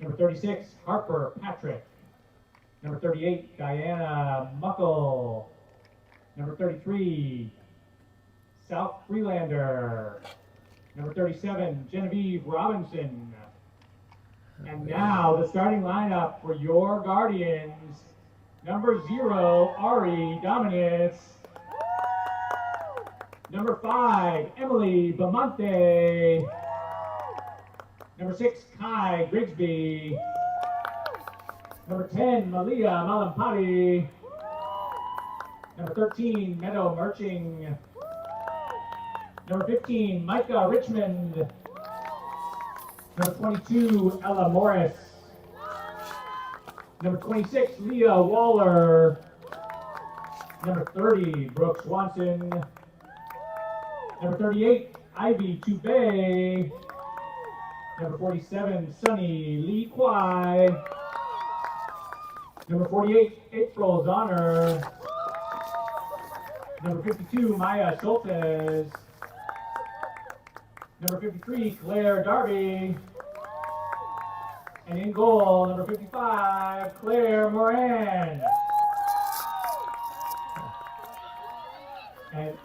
Number 36, Harper Patrick. Number 38, Diana Muckle. Number 33, South Freelander. Number 37, Genevieve Robinson. And now the starting lineup for your Guardians. Number 0, Ari Dominus. Number 5, Emily Bamonte. Number 6, Kai Grigsby. Number 10, Malia Malampati. Number 13, Meadow Merching. Number 15, Micah Richmond. Number 22, Ella Morris. Number 26, Leah Waller. Number 30, Brooke Swanson. Number 38, Ivy Toubé. Number 47, Sunny Lee Kwai. Number 48, April Zonner. Number 52, Maya Schultes. Number 53, Claire Darby. And in goal, number 55, Claire Moran. And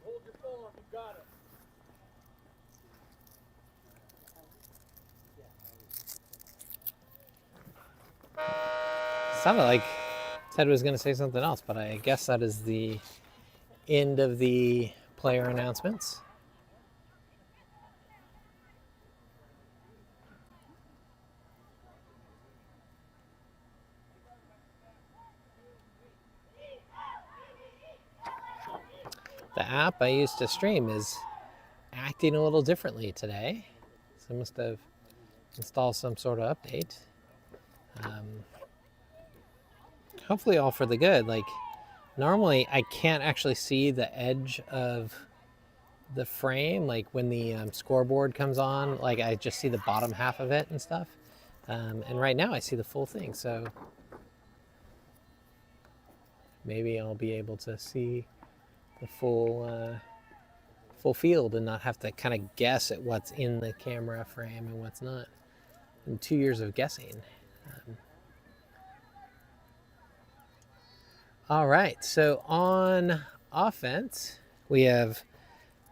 hold your phone, you got it. Sounded like Ted was going to say something else, but I guess that is the end of the player announcements. The app I used to stream is acting a little differently today, so I must have installed some sort of update. Hopefully all for the good. Like, normally I can't actually see the edge of the frame, like when the scoreboard comes on, like I just see the bottom half of it and stuff. And right now I see the full thing, so maybe I'll be able to see the full field and not have to kind of guess at what's in the camera frame and what's not. And 2 years of guessing. All right, so on offense, we have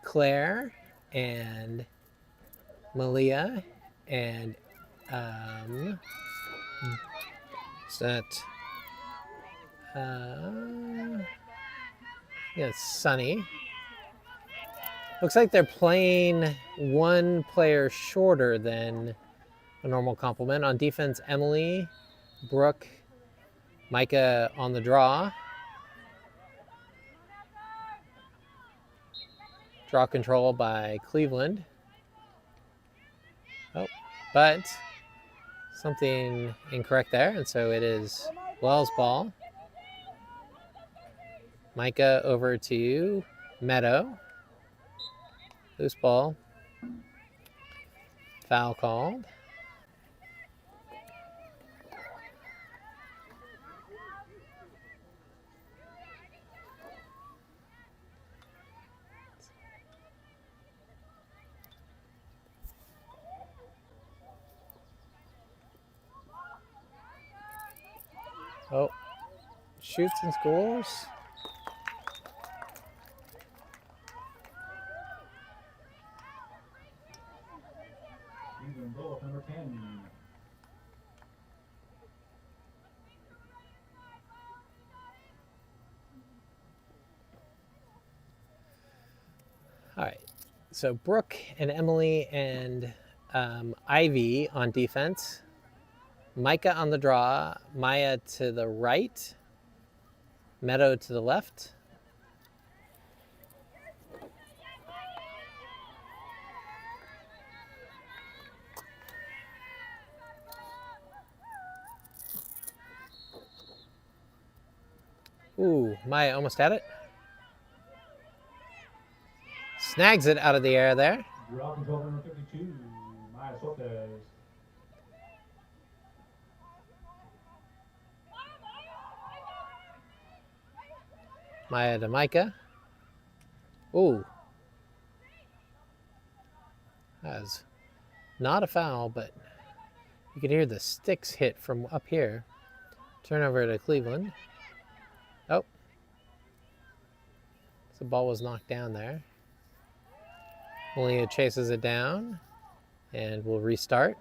Claire and Malia and is that yeah, Sunny. Looks like they're playing one player shorter than a normal complement. On defense, Emily, Brooke, Micah on the draw. Draw control by Cleveland. Oh, but something incorrect there, and so it is Wells' ball. Micah over to Meadow. Loose ball. Foul called. Oh, shoots and scores. Cleveland goal, number 10. All right, so Brooke and Emily and Ivy on defense. Micah on the draw, Maya to the right, Meadow to the left. Ooh, Maya almost had it. Snags it out of the air there. Draw control, number 52, Maya Soltes. Maya to Micah. Ooh. That was Not a foul, but you can hear the sticks hit from up here. Turnover to Cleveland. Oh. The ball was knocked down there. Malia chases it down and we'll restart.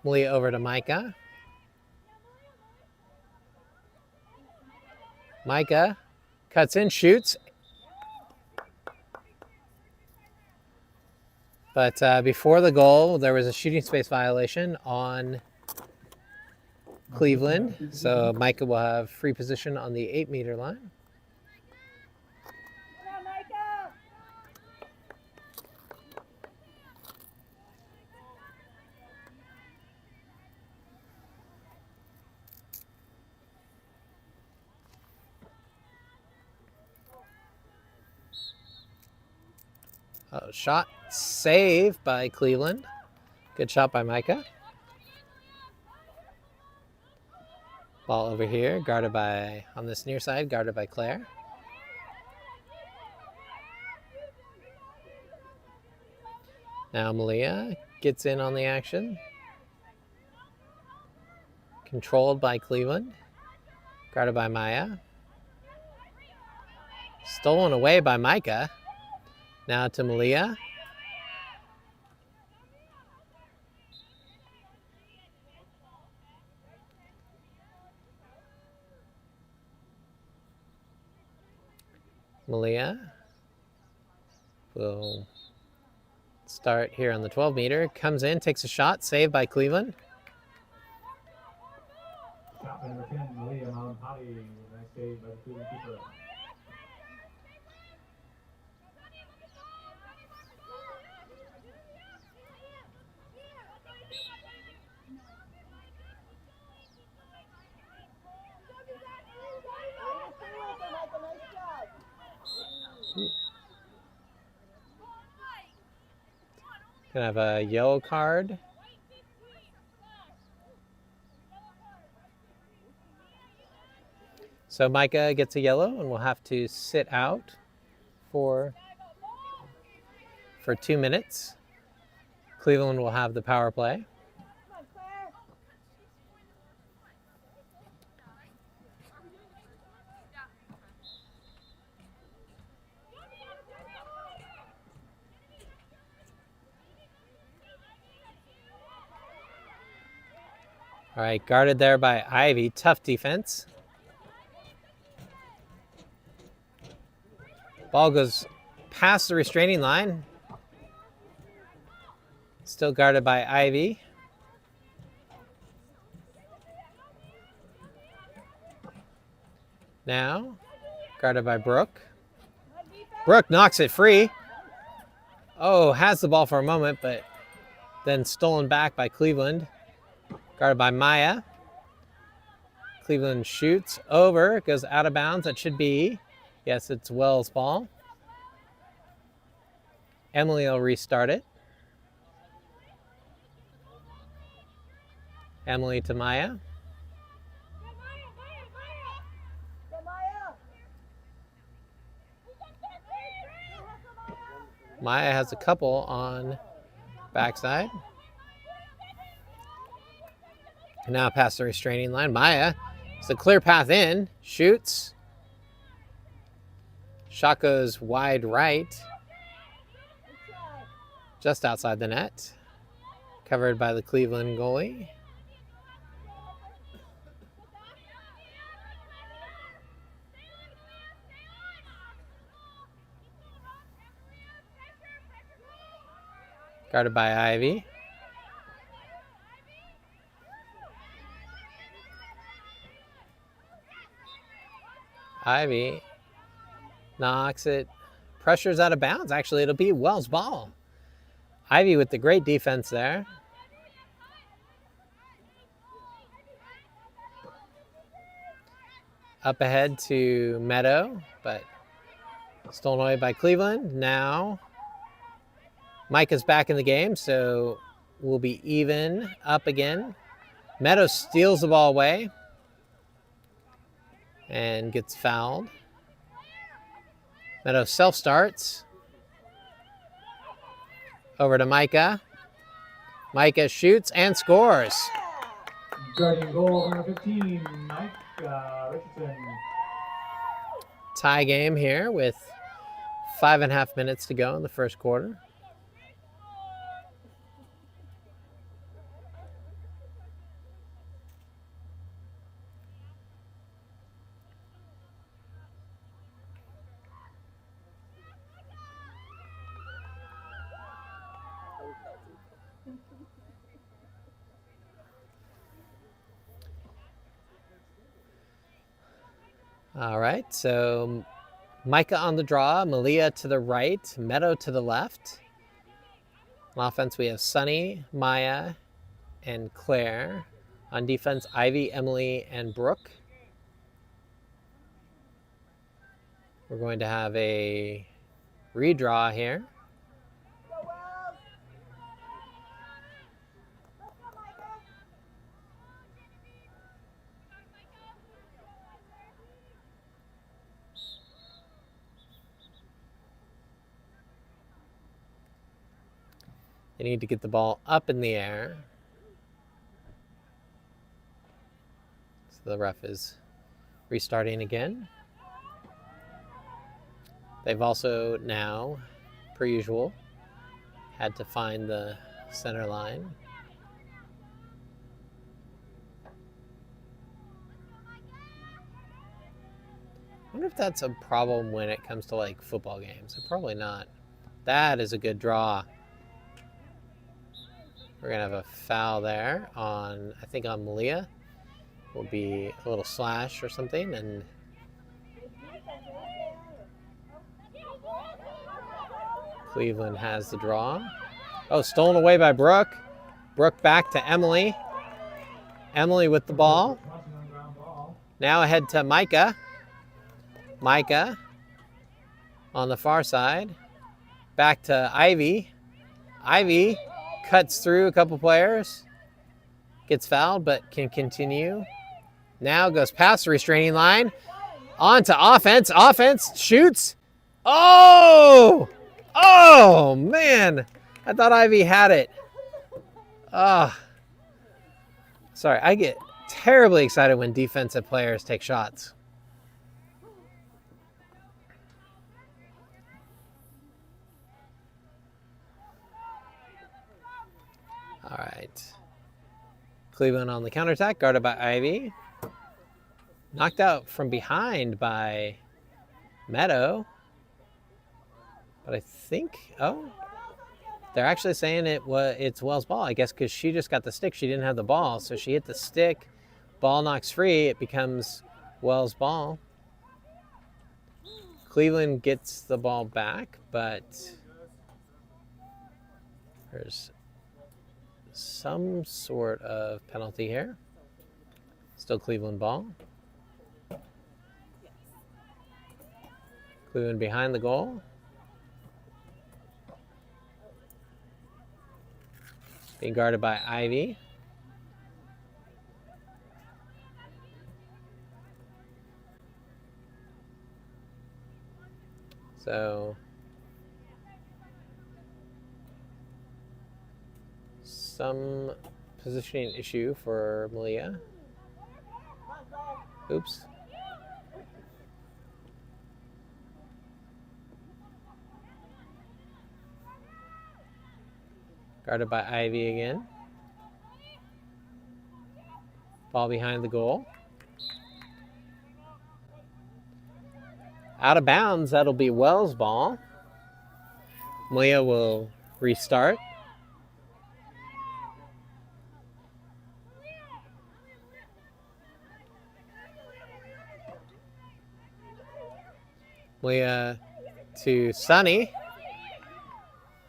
Malia over to Micah. Micah cuts in, shoots. But before the goal, there was a shooting space violation on Cleveland. So Micah will have free position on the 8-meter line. Shot saved by Cleveland. Good shot by Micah. Ball over here, guarded by, on this near side, guarded by Claire. Now Malia gets in on the action. Controlled by Cleveland. Guarded by Maya. Stolen away by Micah. Now to Malia. Malia will start here on the 12-meter. Comes in, takes a shot, saved by Cleveland. Shot by number 10, Malia Malapati. Nice save by the Cleveland keeper. Gonna have a yellow card. So Micah gets a yellow and will have to sit out for 2 minutes. Cleveland will have the power play. All right, guarded there by Ivy. Tough defense. Ball goes past the restraining line. Still guarded by Ivy. Now, guarded by Brooke. Brooke knocks it free. Oh, has the ball for a moment, but then stolen back by Cleveland. Guarded by Maya. Cleveland shoots over, goes out of bounds. That should be, yes, it's Wells' ball. Emily will restart it. Emily to Maya. Maya has a couple on backside. Now past the restraining line. Maya, it's a clear path in. Shoots. Shot goes wide right. Just outside the net. Covered by the Cleveland goalie. Guarded by Ivy. Ivy knocks it, pressures out of bounds. Actually, it'll be Wells' ball. Ivy with the great defense there. Up ahead to Meadow, but stolen away by Cleveland. Now, Mike is back in the game, so we'll be even up again. Meadow steals the ball away and gets fouled. Meadow self-starts. Over to Micah. Micah shoots and scores. Guardian goal number 15, Mike Richardson. Tie game here with 5.5 minutes to go in the first quarter. All right, so Micah on the draw, Malia to the right, Meadow to the left. On offense, we have Sunny, Maya, and Claire. On defense, Ivy, Emily, and Brooke. We're going to have a redraw here. They need to get the ball up in the air. So the ref is restarting again. They've also now, per usual, had to find the center line. I wonder if that's a problem when it comes to like football games. Probably not. That is a good draw. We're gonna have a foul there on, I think on Malia. Will be a little slash or something, and Cleveland has the draw. Oh, stolen away by Brooke. Brooke back to Emily. Emily with the ball. Now ahead to Micah. Micah on the far side. Back to Ivy. Ivy cuts through a couple players. Gets fouled, but can continue. Now goes past the restraining line. On to offense. Offense shoots. Oh! Oh, man. I thought Ivy had it. Sorry, I get terribly excited when defensive players take shots. All right. Cleveland on the counterattack, guarded by Ivy. Knocked out from behind by Meadow. But I think, they're actually saying it's Wells' ball, I guess, because she just got the stick. She didn't have the ball, so she hit the stick. Ball knocks free. It becomes Wells' ball. Cleveland gets the ball back, but there's some sort of penalty here. Still Cleveland ball. Cleveland behind the goal. Being guarded by Ivy. So some positioning issue for Malia. Oops. Guarded by Ivy again. Ball behind the goal. Out of bounds, that'll be Wells' ball. Malia will restart. Malia to Sunny.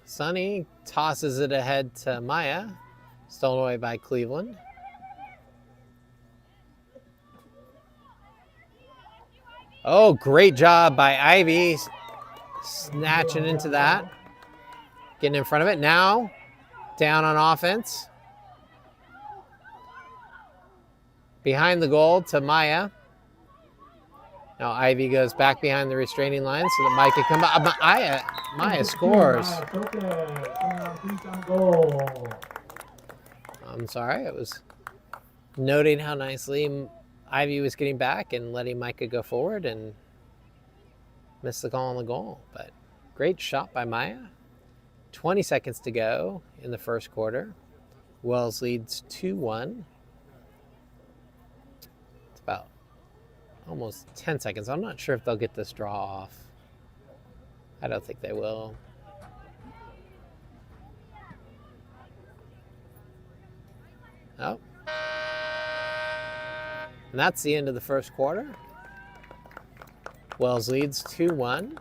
Sunny tosses it ahead to Maya. Stolen away by Cleveland. Oh, great job by Ivy. Snatching into that. Getting in front of it. Now, down on offense. Behind the goal to Maya. Now Ivy goes back behind the restraining line so that Mike can come up. Maya scores. I'm sorry. I was noting how nicely Ivy was getting back and letting Micah go forward and miss the call on the goal. But great shot by Maya. 20 seconds to go in the first quarter. Wells leads 2-1. It's about almost 10 seconds. I'm not sure if they'll get this draw off. I don't think they will. Oh. And that's the end of the first quarter. Wells leads 2-1.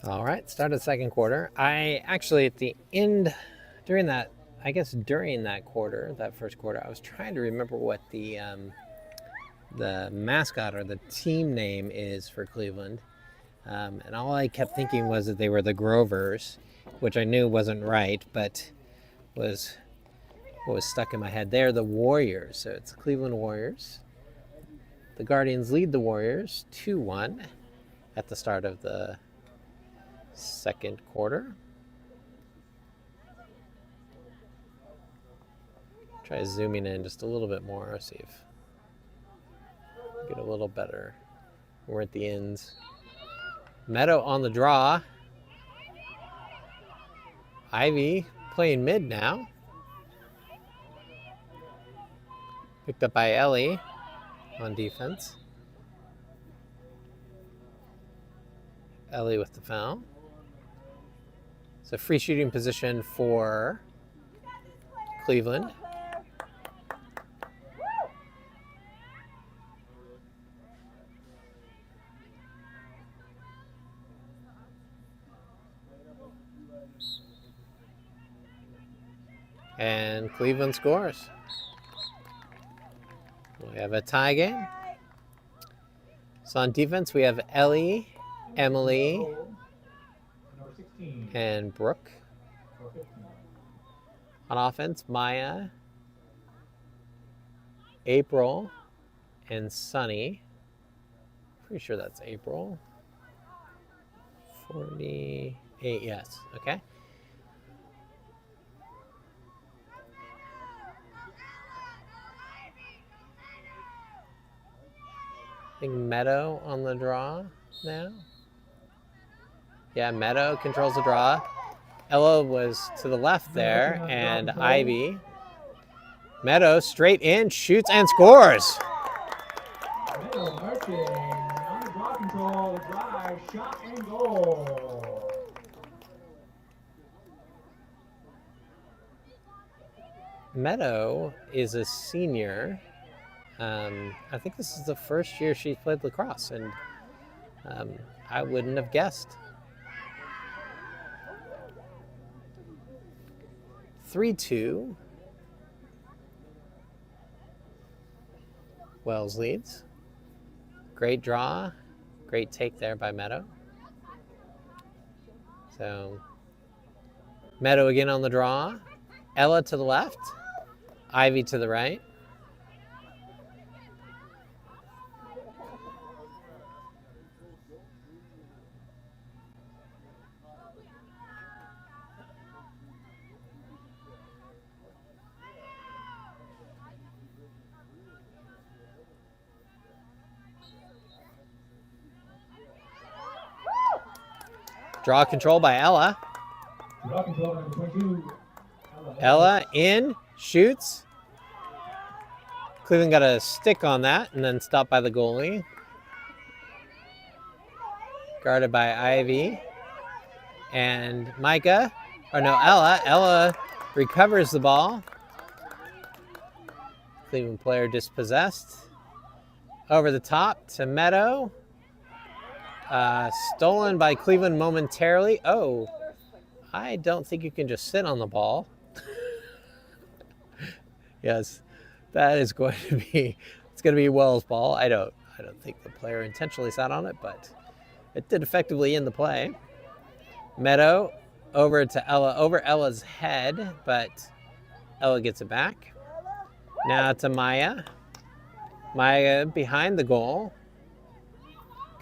All right, start of the second quarter. I actually, at the end, during that quarter, that first quarter, I was trying to remember what the mascot or the team name is for Cleveland. And all I kept thinking was that they were the Grovers, which I knew wasn't right, but was what was stuck in my head. They're the Warriors, so it's Cleveland Warriors. The Guardians lead the Warriors 2-1 at the start of the second quarter. Try zooming in just a little bit more, see if we get a little better. We're at the ends. Meadow on the draw. Ivy playing mid now. Picked up by Ellie on defense. Ellie with the foul. So free shooting position for Cleveland. And Cleveland scores. We have a tie game. So on defense, we have Ellie, Emily, Number 16. and Brooke. Or 15. On offense, Maya, April, and Sunny. Pretty sure that's April. 48, yes, okay. I think Meadow on the draw now. Yeah, Meadow controls the draw. Ella was to the left there, and Ivy. Meadow straight in, shoots and scores. Meadow Merchant on the draw control, the drive, shot, and goal. Meadow is a senior. I think this is the first year she's played lacrosse, and I wouldn't have guessed. 3-2. Wells leads. Great draw. Great take there by Meadow. So Meadow again on the draw. Ella to the left. Ivy to the right. Draw control by Ella. Draw control number 22. Ella in, shoots. Cleveland got a stick on that and then stopped by the goalie. Guarded by Ivy. And Micah, or no, Ella. Ella recovers the ball. Cleveland player dispossessed. Over the top to Meadow. Stolen by Cleveland momentarily. Oh, I don't think you can just sit on the ball. Yes, that is going to be, it's going to be Wells' ball. I don't think the player intentionally sat on it, but it did effectively end the play. Meadow over to Ella, over Ella's head, but Ella gets it back. Now to Maya. Maya behind the goal.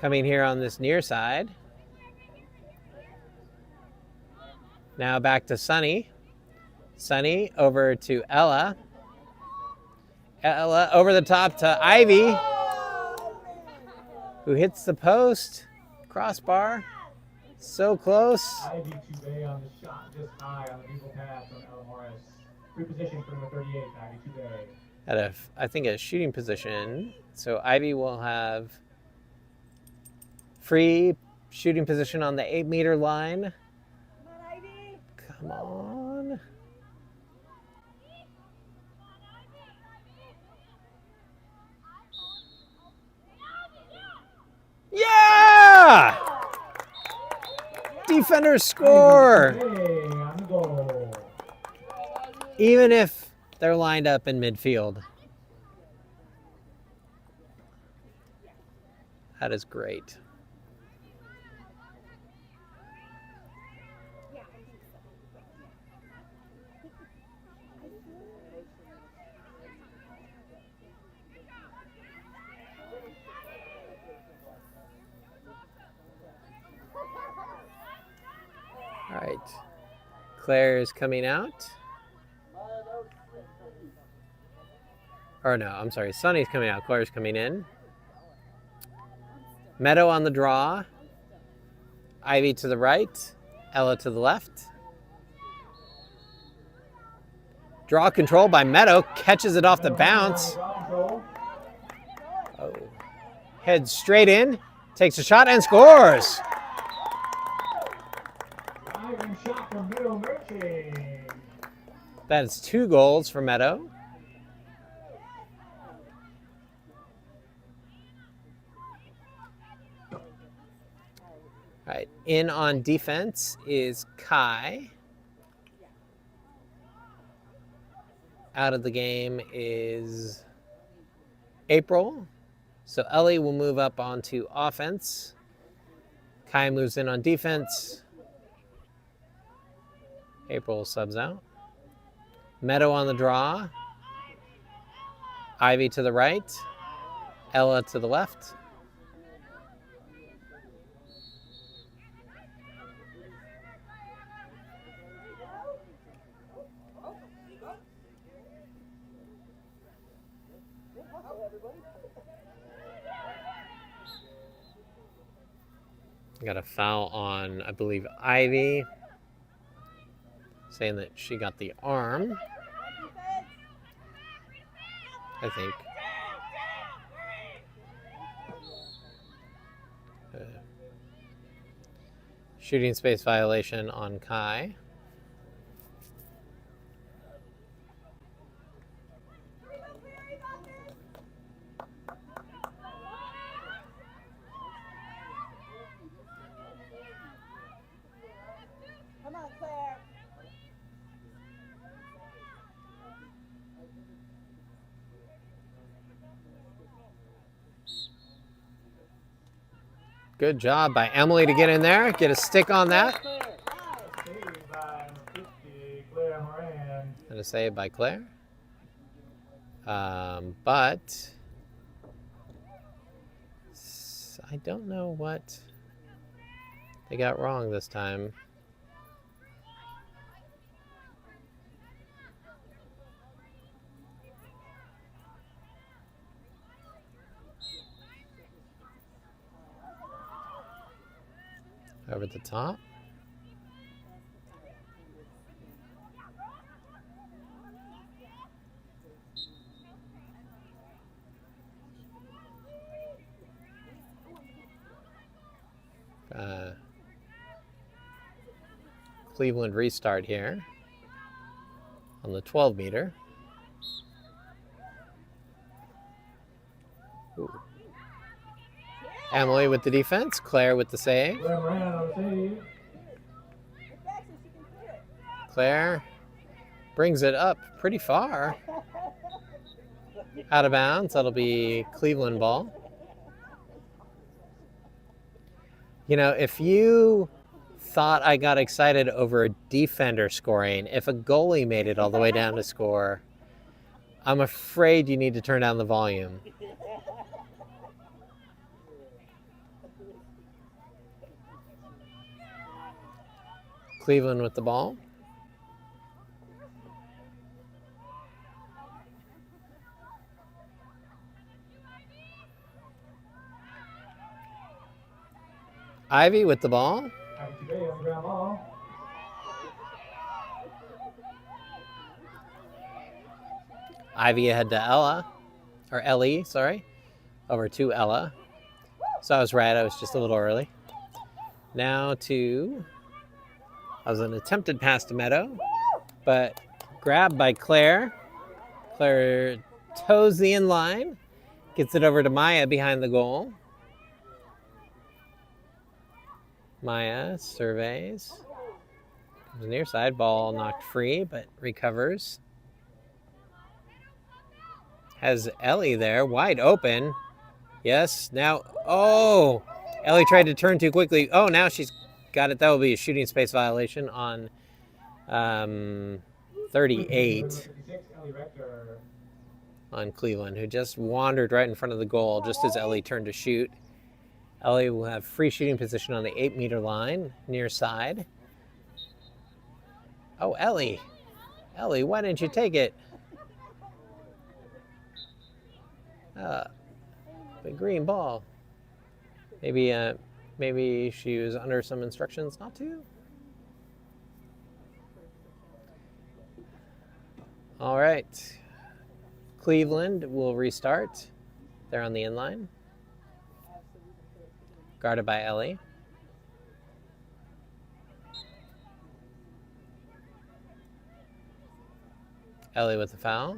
Coming here on this near side. Now back to Sunny. Sunny over to Ella. Ella over the top to Ivy, who hits the post. Crossbar. So close. Ivy Toubé on the shot, just high on the beautiful pass from Ella Morris. Reposition for number 38, Ivy Toubé. At I think a shooting position. So Ivy will have free shooting position on the 8-meter line. Come on. Yeah! Defenders score. Even if they're lined up in midfield. That is great. All right. Claire is coming out. Or no, I'm sorry. Sunny's coming out. Claire's coming in. Meadow on the draw. Ivy to the right. Ella to the left. Draw control by Meadow. Catches it off the bounce. Oh. Heads straight in. Takes a shot and scores. Shot from Meadow Merchant. That's 2 goals for Meadow. All right, in on defense is Kai. Out of the game is April. So Ellie will move up onto offense. Kai moves in on defense. April subs out. Meadow on the draw. Ivy to the right. Ella to the left. Got a foul on, I believe, Ivy, saying that she got the arm, I think. Shooting space violation on Kai. Come on, Claire. Good job by Emily to get in there, get a stick on that. Saved by 50, Claire Moran. And a save by Claire. But I don't know what they got wrong this time. Over the top. Cleveland restart here on the 12 meter. Ooh. Emily with the defense, Claire with the save. Claire Moran on the save. Claire brings it up pretty far. Out of bounds, that'll be Cleveland ball. You know, if you thought I got excited over a defender scoring, if a goalie made it all the way down to score, I'm afraid you need to turn down the volume. Cleveland with the ball. Ivy with the ball. Ivy today on the ground ball. Ivy ahead to Ella, or Ellie, sorry, over to Ella. So I was right, I was just a little early. Now to, I was an attempted pass to Meadow, but grabbed by Claire. Claire toes the inline, gets it over to Maya behind the goal. Maya surveys. Comes near side, ball knocked free, but recovers. Has Ellie there, wide open. Yes, now, oh! Ellie tried to turn too quickly. Oh, now she's got it. That will be a shooting space violation on 38 on Cleveland, who just wandered right in front of the goal just as Ellie turned to shoot. Ellie will have free shooting position on the 8-meter line, near side. Oh, Ellie. Ellie, why didn't you take it? The green ball. Maybe she was under some instructions not to. All right. Cleveland will restart. They're on the inline. Guarded by Ellie. Ellie with the foul.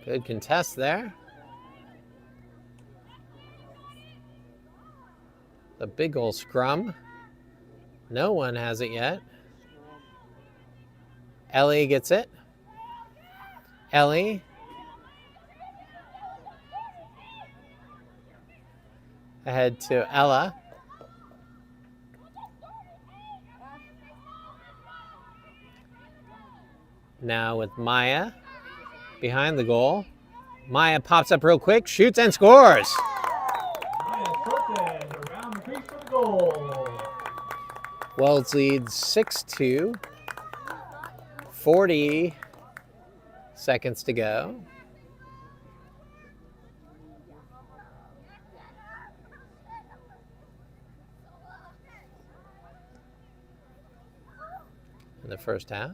Good contest there. The big ol' scrum. No one has it yet. Ellie gets it. Ellie. Ahead to Ella. Now with Maya behind the goal. Maya pops up real quick, shoots and scores. Maya Cortez around the crease for the goal. Wells leads 6-2. 40 seconds to go. In the first half.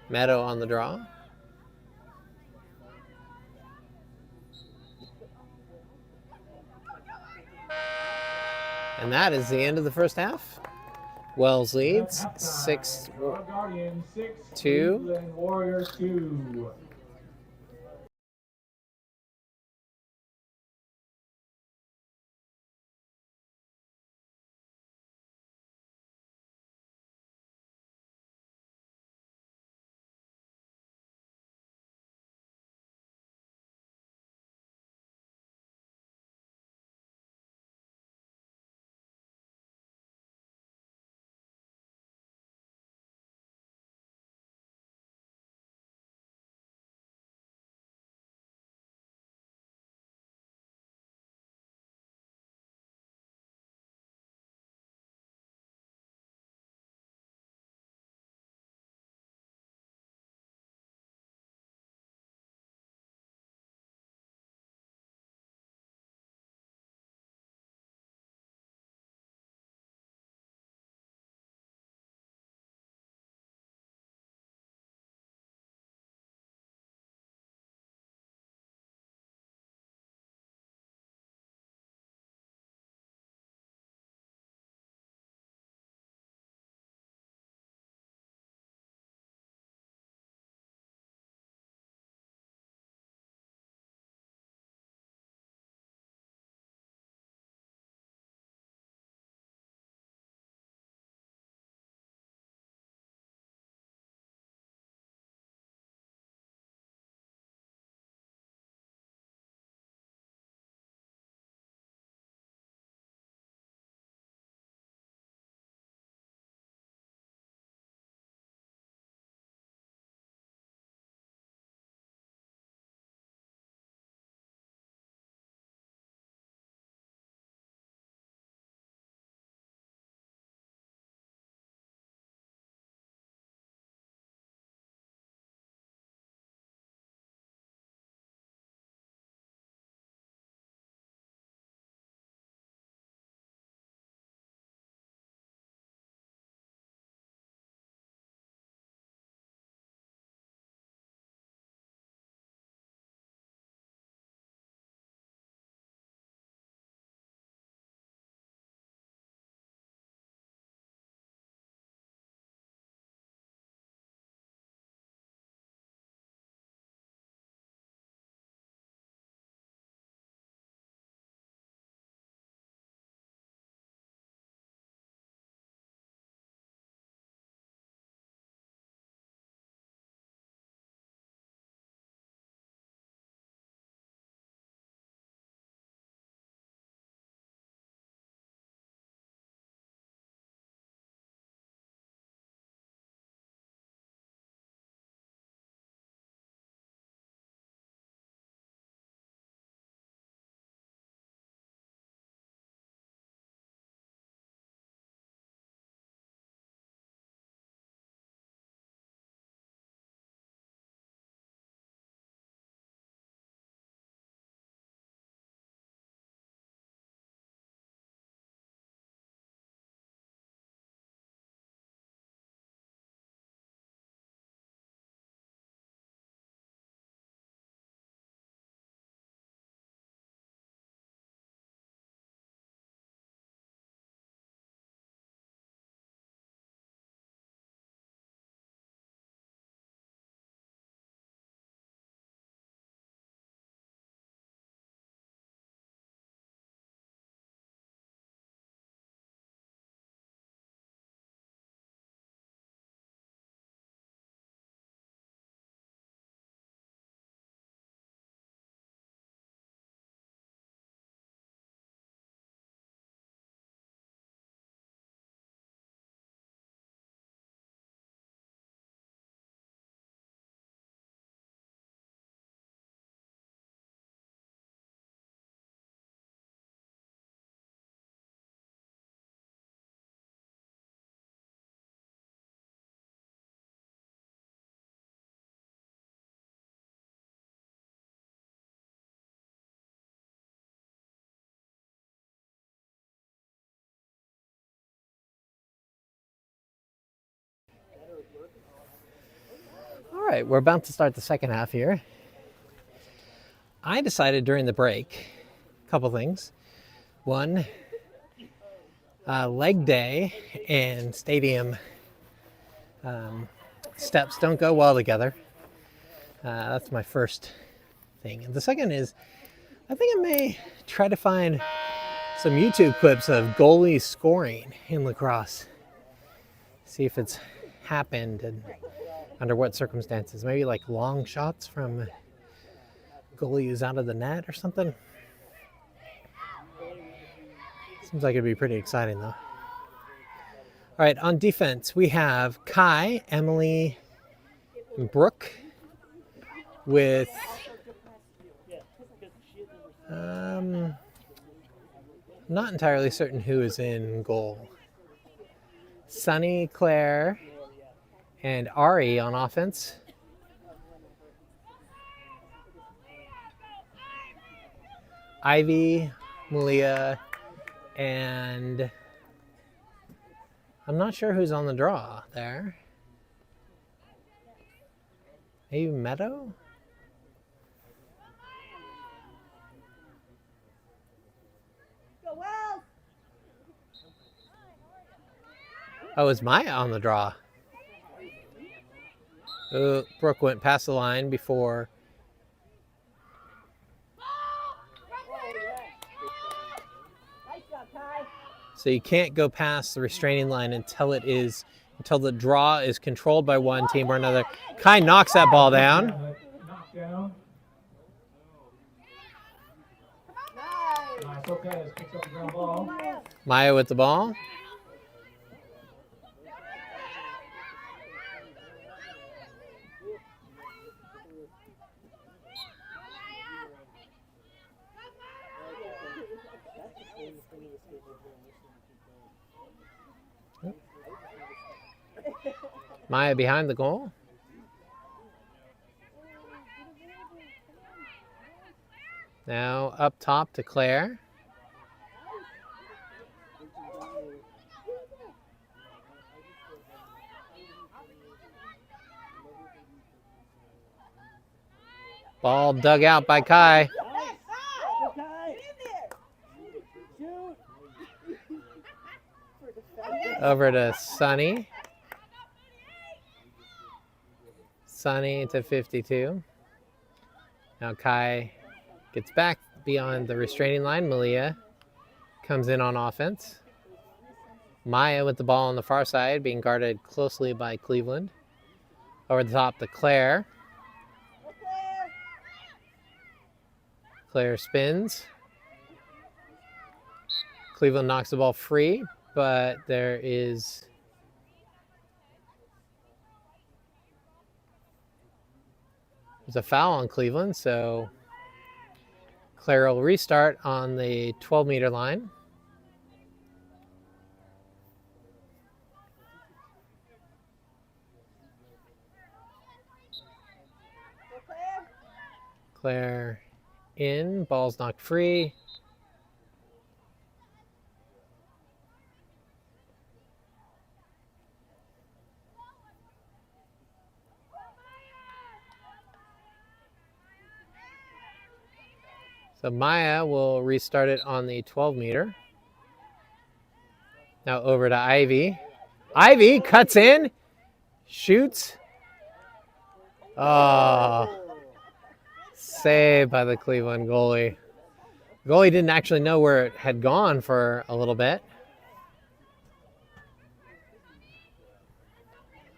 Meadow on the draw. And that is the end of the first half. Wells leads 6-2. Guardians 6, Cleveland Warriors 2. right, we're about to start the second half here. I decided during the break, a couple things. One, leg day and stadium steps don't go well together. That's my first thing. And the second is, I think I may try to find some YouTube clips of goalies scoring in lacrosse. See if it's happened and under what circumstances. Maybe like long shots from goalie who's out of the net or something. Seems like it'd be pretty exciting though. All right, on defense, we have Kai, Emily, and Brooke with not entirely certain who is in goal. Sunny, Claire, and Ari on offense. Ivy, Malia, and I'm not sure who's on the draw there. Maybe Meadow? Oh, is Maya on the draw? Brooke went past the line before. So you can't go past the restraining line until the draw is controlled by one team or another. Kai knocks that ball down. Maya with the ball. Maya behind the goal. Now up top to Claire. Ball dug out by Kai. Over to Sunny. Sunny to 52. Now Kai gets back beyond the restraining line. Malia comes in on offense. Maya with the ball on the far side, being guarded closely by Cleveland. Over the top to Claire. Claire spins. Cleveland knocks the ball free, but there's a foul on Cleveland, so Claire will restart on the 12-meter line. Claire in, ball's knocked free. So Maya will restart it on the 12-meter. Now over to Ivy. Ivy cuts in, shoots. Oh, saved by the Cleveland goalie. The goalie didn't actually know where it had gone for a little bit.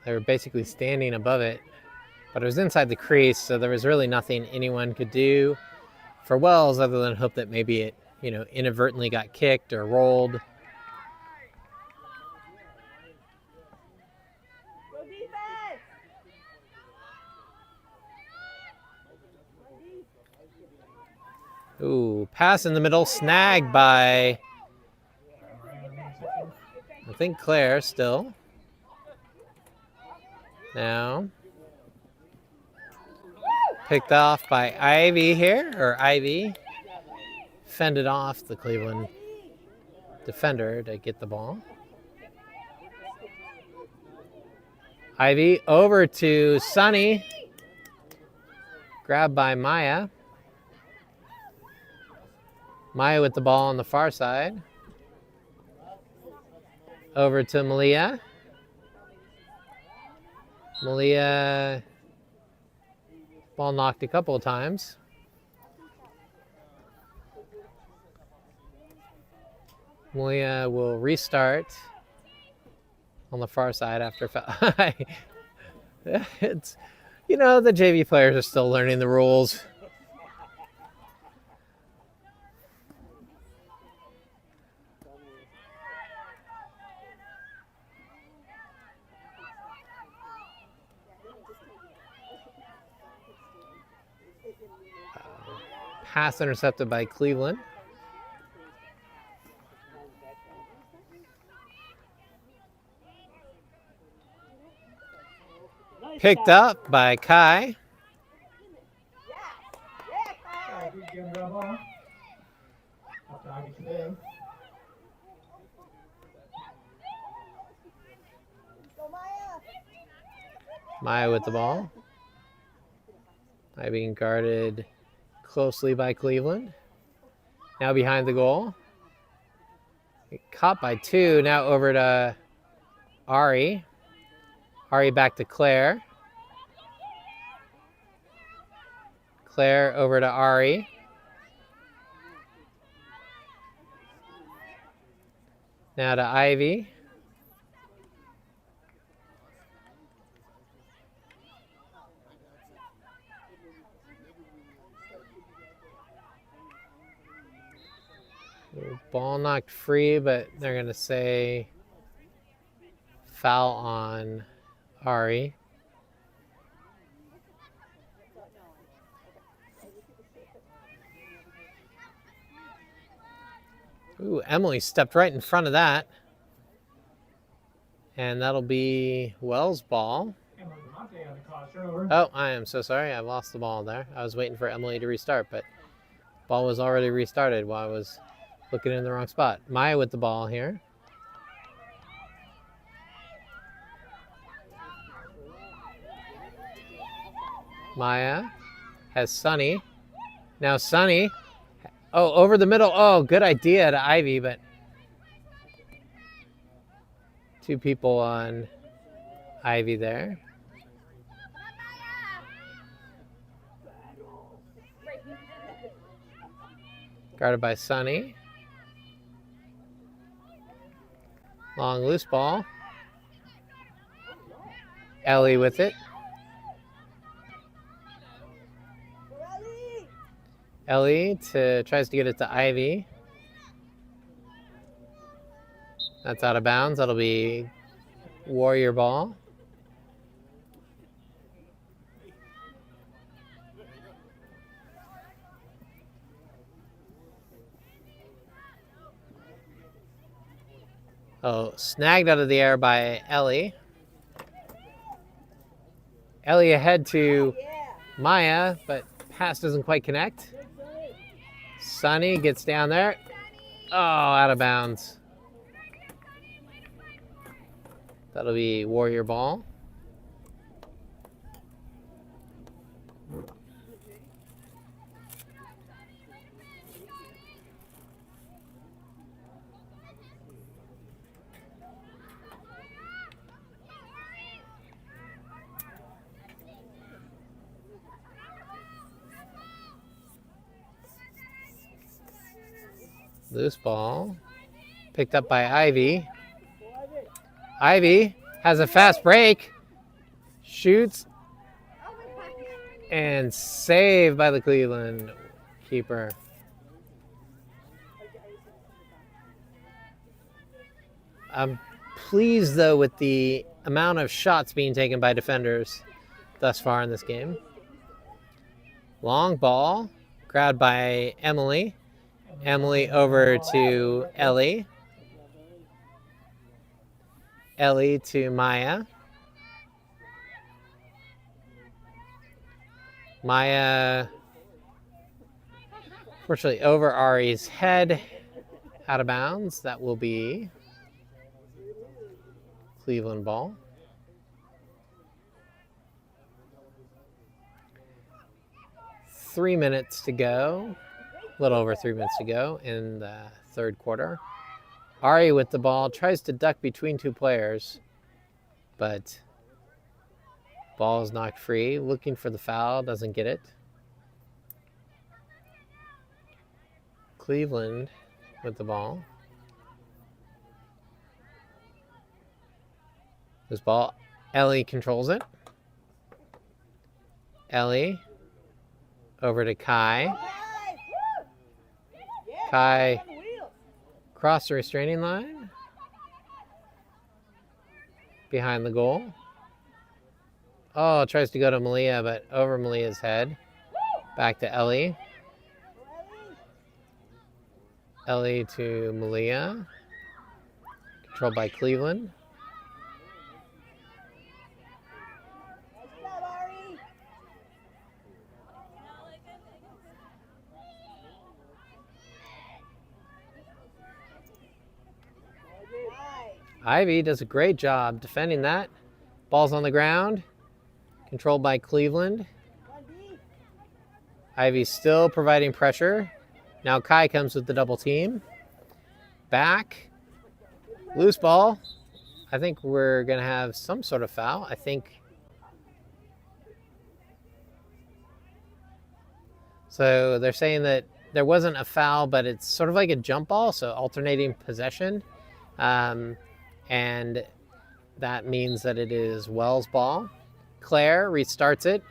They were basically standing above it, but it was inside the crease, so there was really nothing anyone could do for Wells other than hope that maybe it, inadvertently got kicked or rolled. Ooh, pass in the middle, snagged by, I think, Claire still. Now, picked off by Ivy here, or Ivy. Fended off the Cleveland defender to get the ball. Ivy over to Sunny. Grabbed by Maya. Maya with the ball on the far side. Over to Malia. Malia, ball knocked a couple of times. Malia will restart on the far side after foul. It's, you know, the JV players are still learning the rules. Pass intercepted by Cleveland. Picked up by Kai. Maya with the ball. Maya being guarded closely by Cleveland. Now behind the goal. Caught by two. Now over to Ari. Ari back to Claire. Claire over to Ari. Now to Ivy. Ball knocked free, but they're going to say foul on Ari. Ooh, Emily stepped right in front of that. And that'll be Wells' ball. Oh, I am so sorry. I lost the ball there. I was waiting for Emily to restart, but ball was already restarted while I was looking in the wrong spot. Maya with the ball here. Maya has Sunny. Now Sunny. Oh, over the middle. Oh, good idea to Ivy, but two people on Ivy there. Guarded by Sunny. Long loose ball. Ellie with it. Ellie tries to get it to Ivy. That's out of bounds. That'll be Warrior ball. Oh, snagged out of the air by Ellie. Ellie ahead to Maya, but pass doesn't quite connect. Sunny gets down there. Oh, out of bounds. That'll be Warrior ball. Loose ball. Picked up by Ivy. Ivy has a fast break. Shoots. And saved by the Cleveland keeper. I'm pleased, though, with the amount of shots being taken by defenders thus far in this game. Long ball. Grabbed by Emily. Emily over to Ellie. Ellie to Maya. Maya, fortunately, over Ari's head, out of bounds. That will be Cleveland ball. 3 minutes to go. A little over 3 minutes to go in the third quarter. Ari with the ball tries to duck between two players, but ball is knocked free. Looking for the foul, doesn't get it. Cleveland with the ball. This ball, Ellie controls it. Ellie over to Kai. Kai cross the restraining line. Behind the goal. Oh, tries to go to Malia, but over Malia's head. Back to Ellie. Ellie to Malia. Controlled by Cleveland. Ivy does a great job defending that. Ball's on the ground. Controlled by Cleveland. Ivy still providing pressure. Now Kai comes with the double team. Back. Loose ball. I think we're going to have some sort of foul. I think. So they're saying that there wasn't a foul, but it's sort of like a jump ball, so alternating possession. And that means that it is Wells' ball. Claire restarts it.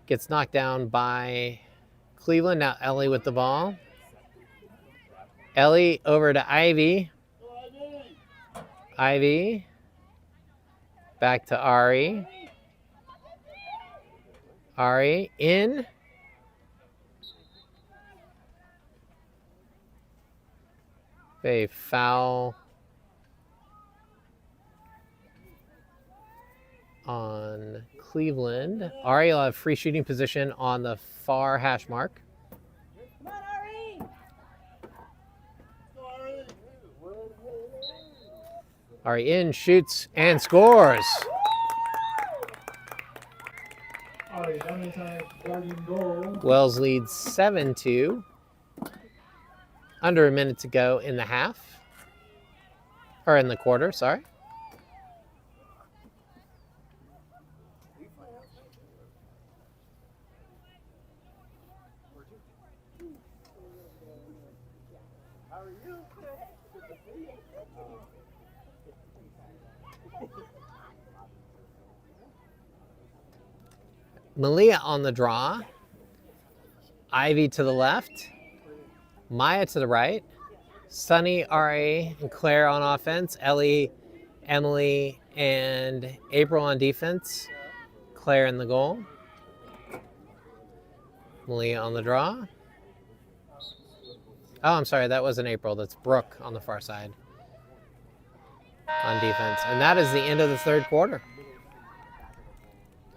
Gets knocked down by Cleveland. Now Ellie with the ball. Ellie over to Ivy. Ivy. Back to Ari. Ari in. A foul on Cleveland. Ari will have free shooting position on the far hash mark. Come on, Ari! Ari in, shoots, and scores. Ari, Guardian goal. Wells leads 7-2. Under a minute to go in the half. Or in the quarter, sorry. Malia on the draw. Ivy to the left. Maya to the right. Sunny, Ari, and Claire on offense. Ellie, Emily, and April on defense. Claire in the goal. Malia on the draw. Oh, I'm sorry, that wasn't April. That's Brooke on the far side on defense. And that is the end of the third quarter.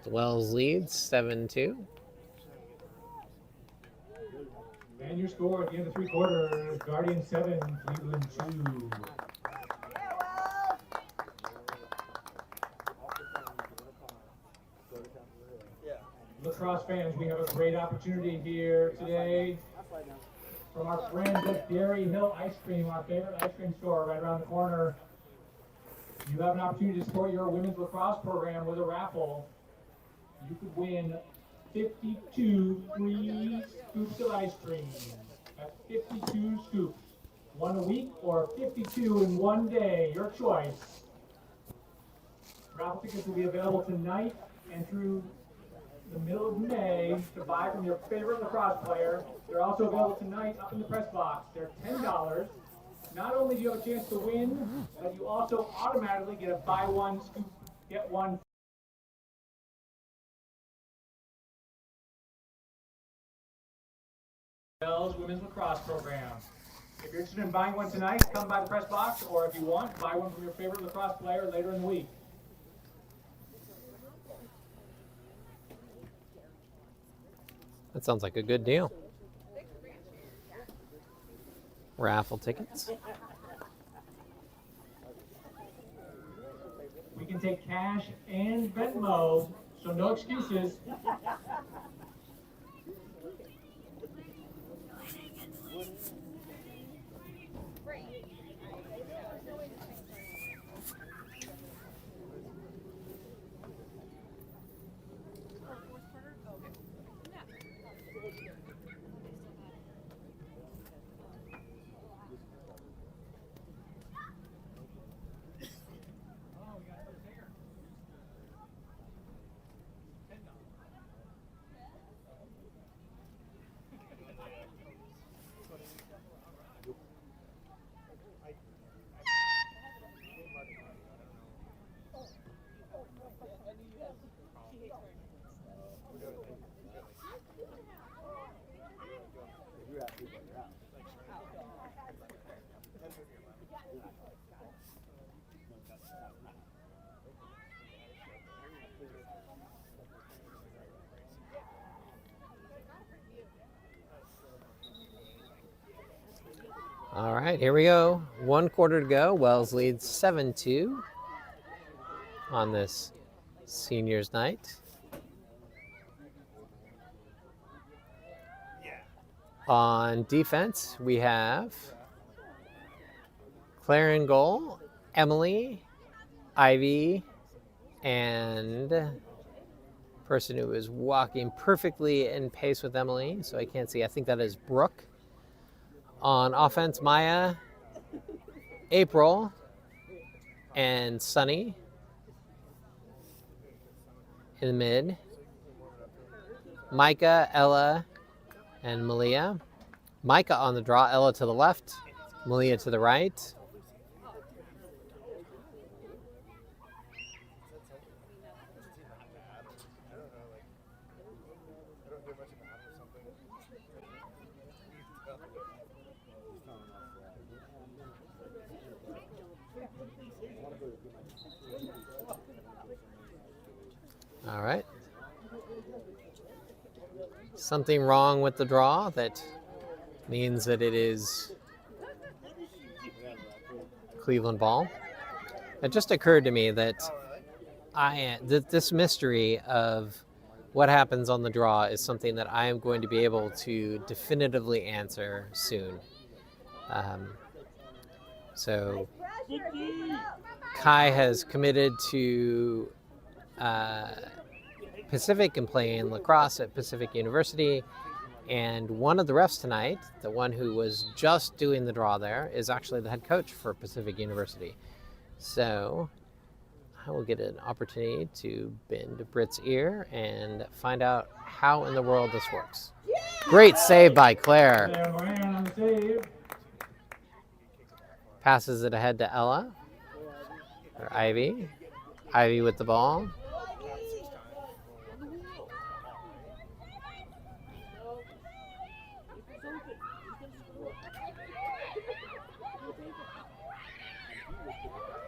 Wells leads 7-2. And your score at the end of 3 quarters, Guardian 7, Cleveland 2. Lacrosse fans, we have a great opportunity here today from our friends at Dairy Hill Ice Cream, our favorite ice cream store right around the corner. You have an opportunity to support your women's lacrosse program with a raffle. You could win 52 free scoops of ice cream. That's 52 scoops. One a week or 52 in one day, your choice. Raffle tickets will be available tonight and through the middle of May to buy from your favorite lacrosse player. They're also available tonight up in the press box. They're $10. Not only do you have a chance to win, but you also automatically get a buy one scoop, get one women's lacrosse program. If you're interested in buying one tonight, come by the press box, or if you want, buy one from your favorite lacrosse player later in the week. That sounds like a good deal. Raffle tickets. We can take cash and Venmo, so no excuses. All right, here we go. 1 quarter to go. Wells leads 7-2 on this seniors night. On defense, we have Claire in goal, Emily, Ivy, and person who is walking perfectly in pace with Emily, so I can't see. I think that is Brooke. On offense, Maya, April, and Sunny in the mid. Micah, Ella, and Malia. Micah on the draw, Ella to the left, Malia to the right. All right. Something wrong with the draw that means that it is Cleveland ball. It just occurred to me that this mystery of what happens on the draw is something that I am going to be able to definitively answer soon. So Kai has committed to Pacific and playing lacrosse at Pacific University. And one of the refs tonight, the one who was just doing the draw there, is actually the head coach for Pacific University. So I will get an opportunity to bend Britt's ear and find out how in the world this works. Great save by Claire. Passes it ahead to Ella, or Ivy. Ivy with the ball.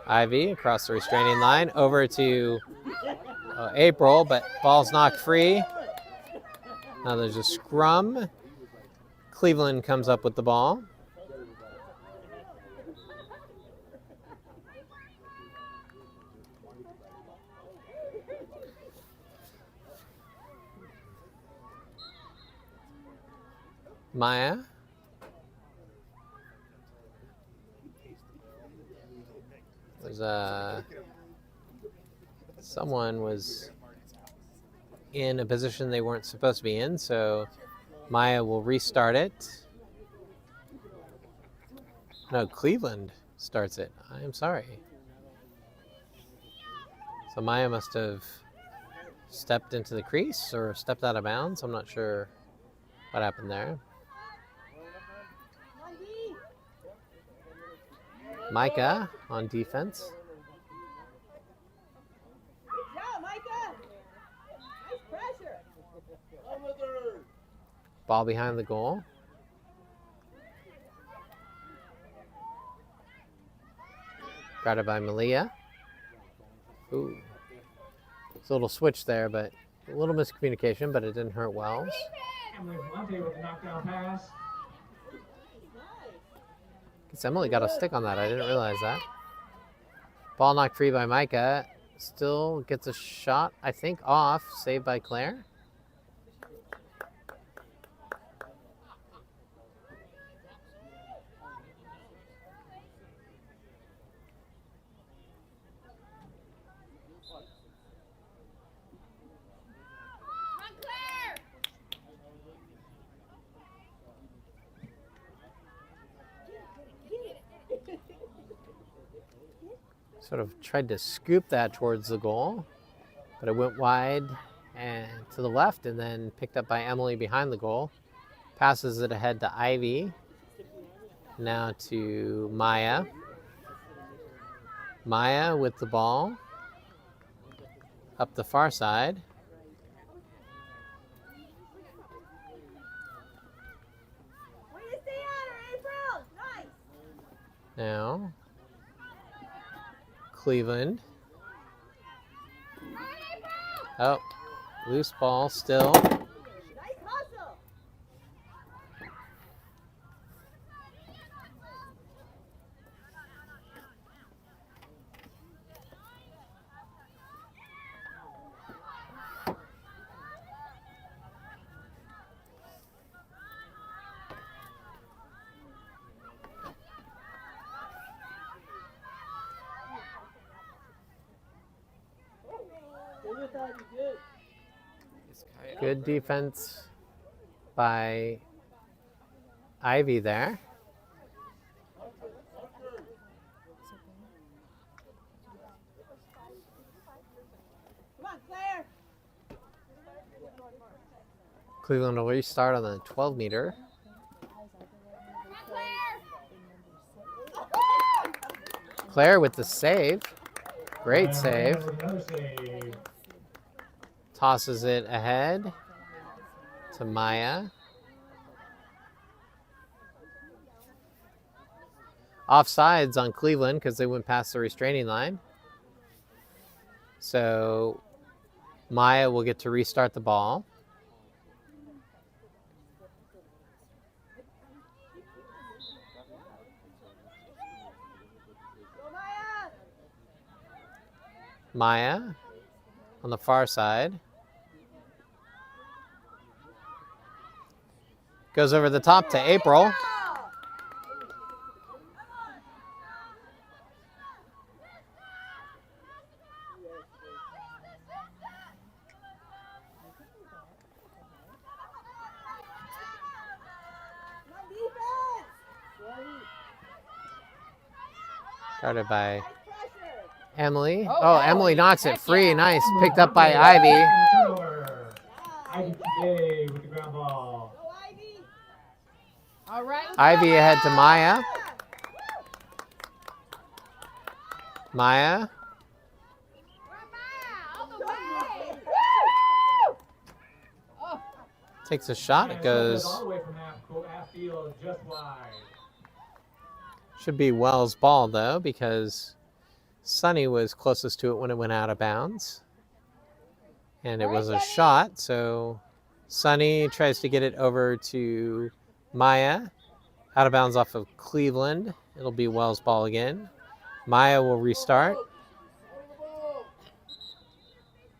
Ivy across the restraining line over to April, but ball's knocked free. Now there's a scrum. Cleveland comes up with the ball. Maya. Someone was in a position they weren't supposed to be in, so Maya will restart it. No, Cleveland starts it. I am sorry. So Maya must have stepped into the crease or stepped out of bounds. I'm not sure what happened there. Micah on defense. Ball behind the goal. Guarded by Malia. Ooh. It's a little switch there, but a little miscommunication, but it didn't hurt Wells. Emily Monte with the knockdown pass. Guess Emily got a stick on that. I didn't realize that. Ball knocked free by Micah. Still gets a shot, I think, off. Saved by Claire. Sort of tried to scoop that towards the goal, but it went wide and to the left, and then picked up by Emily behind the goal. Passes it ahead to Ivy. Now to Maya. Maya with the ball up the far side. Way to stay on her, April. Nice. Now Cleveland. Oh, loose ball still. Nice hustle. Good defense by Ivy there. Come on, Claire. Cleveland will restart on the 12 meter. Claire with the save. Great save. Another save. Tosses it ahead to Maya. Offsides on Cleveland because they went past the restraining line. So Maya will get to restart the ball. Go, Maya. Maya on the far side. Goes over the top to April. Come on, defense. Started by Nice pressure. Emily. Oh, Emily knocks it free. Nice. Picked up by Ivy. Turnover. Ivy today with the ground ball. Go, Ivy. All right. Ivy ahead to Maya. Maya. Takes a shot. It goes. All the way from half field, just wide. Should be Wells' ball, though, because Sunny was closest to it when it went out of bounds. And it was a shot, so Sunny tries to get it over to Maya. Out of bounds off of Cleveland. It'll be Wells' ball again. Maya will restart.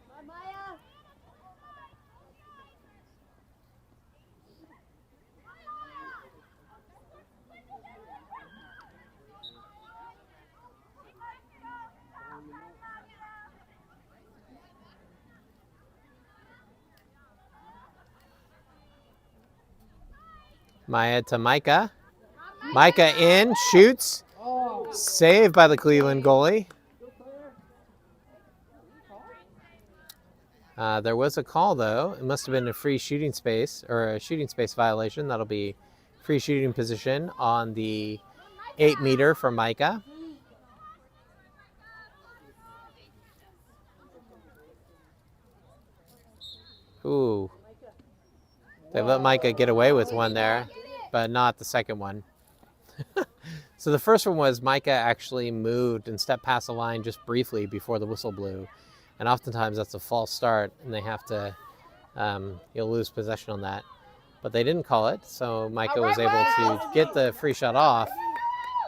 Come on, Maya. Maya to Micah. Micah in, shoots. Saved by the Cleveland goalie. There was a call, though. It must have been a free shooting space or a shooting space violation. That'll be free shooting position on the 8 meter for Micah. Ooh. They let Micah get away with one there, but not the second one. So the first one was Micah actually moved and stepped past the line just briefly before the whistle blew. And oftentimes that's a false start, and they have to, you'll lose possession on that. But they didn't call it, so Micah was able to get the free shot off.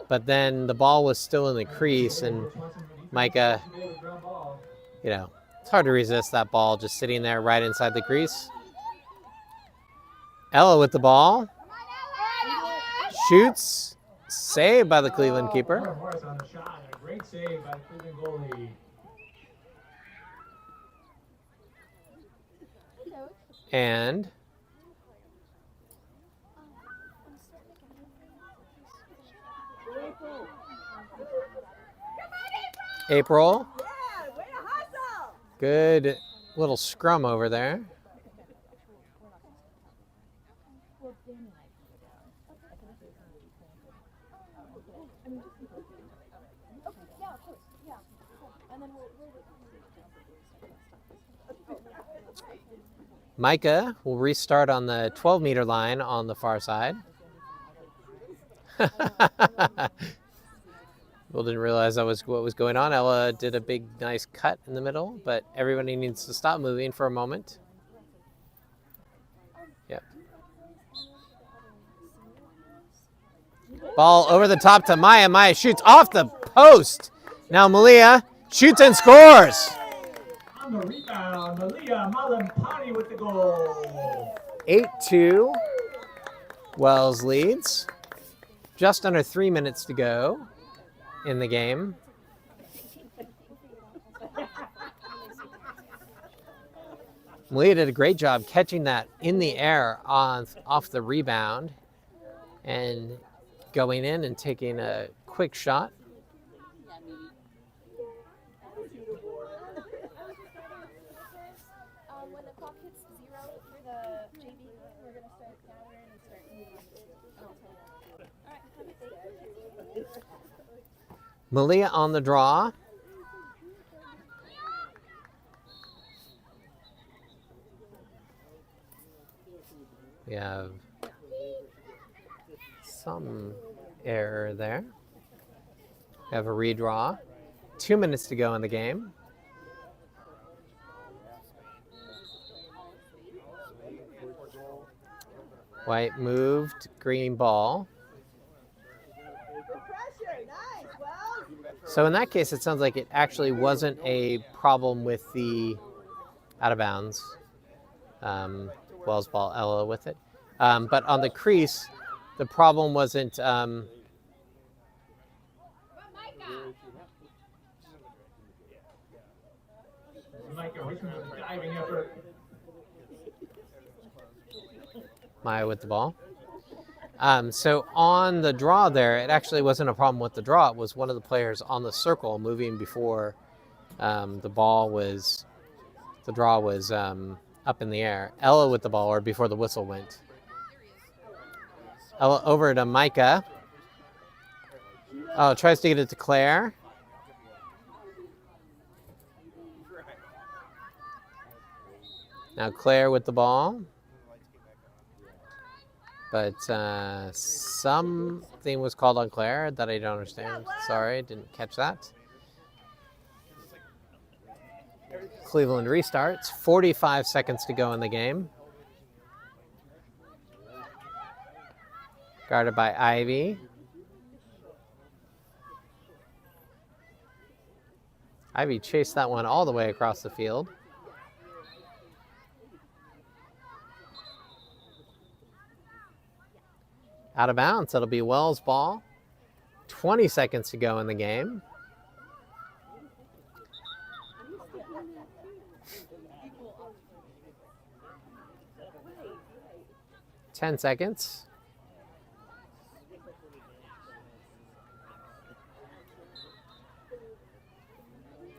But then the ball was still in the crease, and Micah, you know, it's hard to resist that ball just sitting there right inside the crease. Ella with the ball. Shoots. Saved by the Cleveland keeper. Morris on the shot. A great save by the Cleveland goalie. And April. Yeah, way to hustle. Good little scrum over there. Micah will restart on the 12-meter line on the far side. People didn't realize that was what was going on. Ella did a big, nice cut in the middle, but everybody needs to stop moving for a moment. Yep. Ball over the top to Maya. Maya shoots off the post. Now Malia shoots and scores. On the rebound, Malia Malampani with the goal. 8-2. Wells leads. Just under 3 minutes to go in the game. Malia did a great job catching that in the air off the rebound and going in and taking a quick shot. When the clock hits 0 for the JV, we're going to start gathering and start moving. All right, Malia on the draw. We have some error there. We have a redraw. 2 minutes to go in the game. White moved, green ball. Good pressure. Nice, Wells. So in that case, it sounds like it actually wasn't a problem with the out of bounds. Wells ball, Ella with it. But on the crease, the problem wasn't Micah Richmond with a diving effort. Maya with the ball. So on the draw there, it actually wasn't a problem with the draw. It was one of the players on the circle moving before the draw was up in the air. Ella with the ball, or before the whistle went. Ella over to Micah. Oh, tries to get it to Claire. Now Claire with the ball. But something was called on Claire that I don't understand. Sorry, didn't catch that. Cleveland restarts. 45 seconds to go in the game. Guarded by Ivy. Ivy chased that one all the way across the field. Out of bounds. It'll be Wells' ball. 20 seconds to go in the game. Ten seconds.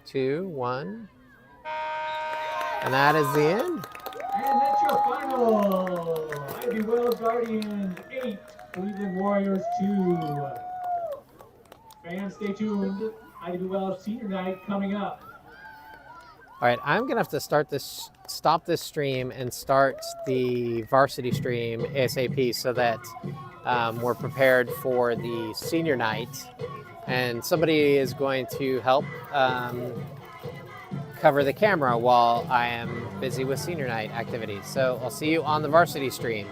2, 1. And that is the end. And that's your final. Ivy Wells Guardians 8, Cleveland Warriors 2. Fans, stay tuned. Ivy Wells Senior Night coming up. All right, I'm gonna have to stop this stream and start the varsity stream ASAP so that we're prepared for the senior night. And somebody is going to help cover the camera while I am busy with senior night activities. So I'll see you on the varsity stream.